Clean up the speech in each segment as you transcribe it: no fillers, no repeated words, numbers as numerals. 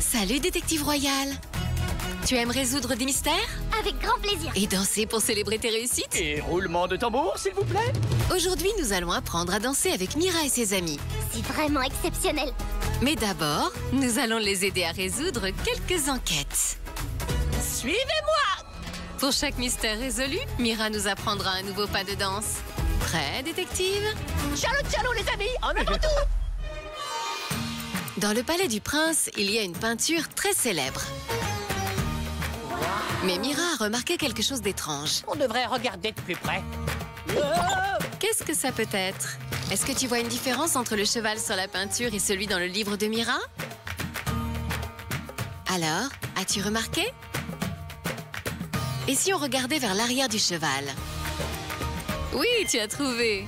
Salut, détective royal. Tu aimes résoudre des mystères? Avec grand plaisir. Et danser pour célébrer tes réussites? Et roulement de tambour, s'il vous plaît. Aujourd'hui, nous allons apprendre à danser avec Mira et ses amis. C'est vraiment exceptionnel. Mais d'abord, nous allons les aider à résoudre quelques enquêtes. Suivez-moi. Pour chaque mystère résolu, Mira nous apprendra un nouveau pas de danse. Prêt, détective? Ciao, les amis, en avant tout. Dans le palais du prince, il y a une peinture très célèbre. Mais Mira a remarqué quelque chose d'étrange. On devrait regarder de plus près. Qu'est-ce que ça peut être? Est-ce que tu vois une différence entre le cheval sur la peinture et celui dans le livre de Mira? Alors, as-tu remarqué? Et si on regardait vers l'arrière du cheval? Oui, tu as trouvé!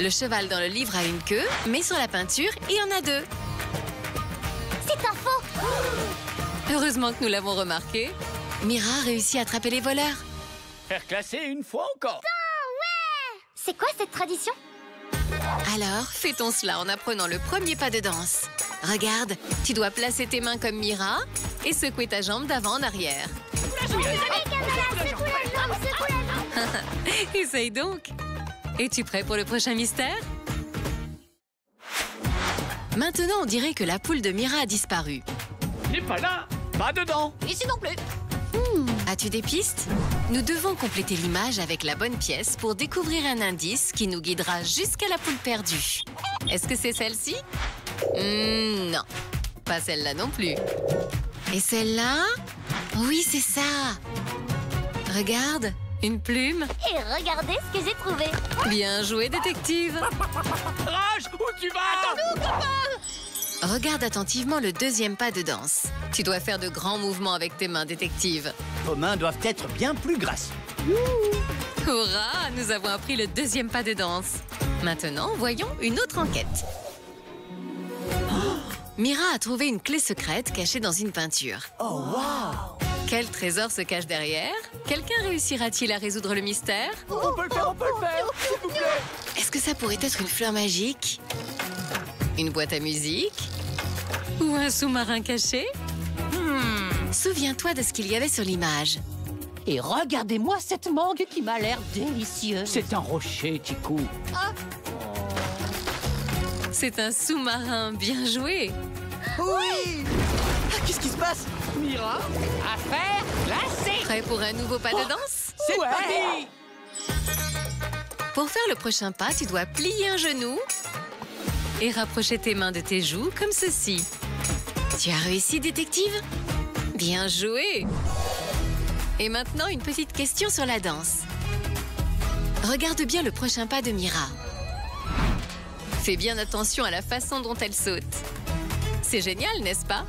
Le cheval dans le livre a une queue, mais sur la peinture, il y en a deux. C'est un faux. Heureusement que nous l'avons remarqué. Mira a réussi à attraper les voleurs. Faire classer une fois encore. C'est quoi cette tradition? Alors, fais-t-on cela en apprenant le premier pas de danse. Regarde, tu dois placer tes mains comme Mira et secouer ta jambe d'avant en arrière. Essaye donc. Es-tu prêt pour le prochain mystère? Maintenant, on dirait que la poule de Mira a disparu. N'est pas là. Pas dedans. Ici non plus. As-tu des pistes? Nous devons compléter l'image avec la bonne pièce pour découvrir un indice qui nous guidera jusqu'à la poule perdue. Est-ce que c'est celle-ci? Non, pas celle-là non plus. Et celle-là? Oui, c'est ça. Regarde, une plume. Et regardez ce que j'ai trouvé. Bien joué, détective. Rage, où tu vas? Attends-nous, copain. Regarde attentivement le deuxième pas de danse. Tu dois faire de grands mouvements avec tes mains, détective. Vos mains doivent être bien plus grasses. Hurrah! Nous avons appris le deuxième pas de danse. Maintenant, voyons une autre enquête. Mira a trouvé une clé secrète cachée dans une peinture. Oh, wow. Quel trésor se cache derrière? Quelqu'un réussira-t-il à résoudre le mystère? On peut le faire, s'il vous plaît. Est-ce que ça pourrait être une fleur magique? Une boîte à musique? Ou un sous-marin caché? Souviens-toi de ce qu'il y avait sur l'image. Et regardez-moi cette mangue qui m'a l'air délicieuse. C'est un rocher, Tikou. C'est un sous-marin, bien joué. Oui. Qu'est-ce qui se passe? Mira? Affaire glacée. Prêt pour un nouveau pas de danse? C'est parti. Pour faire le prochain pas, tu dois plier un genou et rapprocher tes mains de tes joues comme ceci. Tu as réussi, détective? Bien joué! Et maintenant, une petite question sur la danse. Regarde bien le prochain pas de Mira. Fais bien attention à la façon dont elle saute. C'est génial, n'est-ce pas?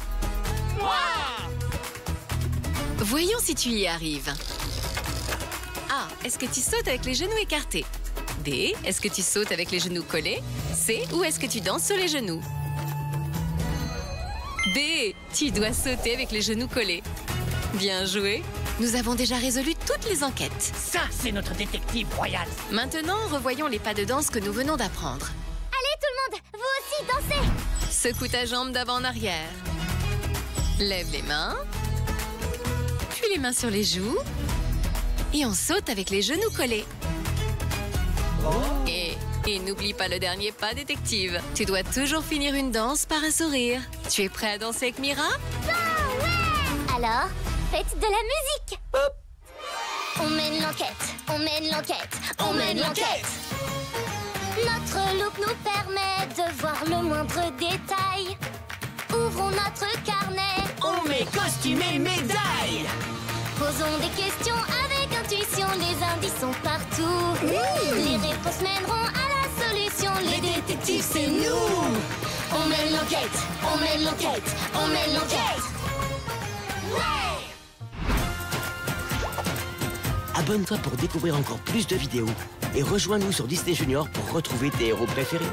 Voyons si tu y arrives. A. Est-ce que tu sautes avec les genoux écartés? B. Est-ce que tu sautes avec les genoux collés? C. Ou est-ce que tu danses sur les genoux? B. Tu dois sauter avec les genoux collés. Bien joué. Nous avons déjà résolu toutes les enquêtes. Ça, c'est notre détective royal. Maintenant, revoyons les pas de danse que nous venons d'apprendre. Allez tout le monde, vous aussi dansez. Secoue ta jambe d'avant en arrière. Lève les mains. Puis les mains sur les joues. Et on saute avec les genoux collés. Et n'oublie pas le dernier pas, détective. Tu dois toujours finir une danse par un sourire. Tu es prêt à danser avec Mira? Alors, faites de la musique. On mène l'enquête, on mène l'enquête, on mène l'enquête. Notre loupe nous permet de voir le moindre détail. Ouvrons notre carnet. On met costume et médaille. Posons des questions avec intuition. Les indices sont partout. Les réponses mèneront à la solution. Les détectives, c'est nous. On mène l'enquête, on mène l'enquête, on mène l'enquête. Abonne-toi pour découvrir encore plus de vidéos et rejoins-nous sur Disney Junior pour retrouver tes héros préférés.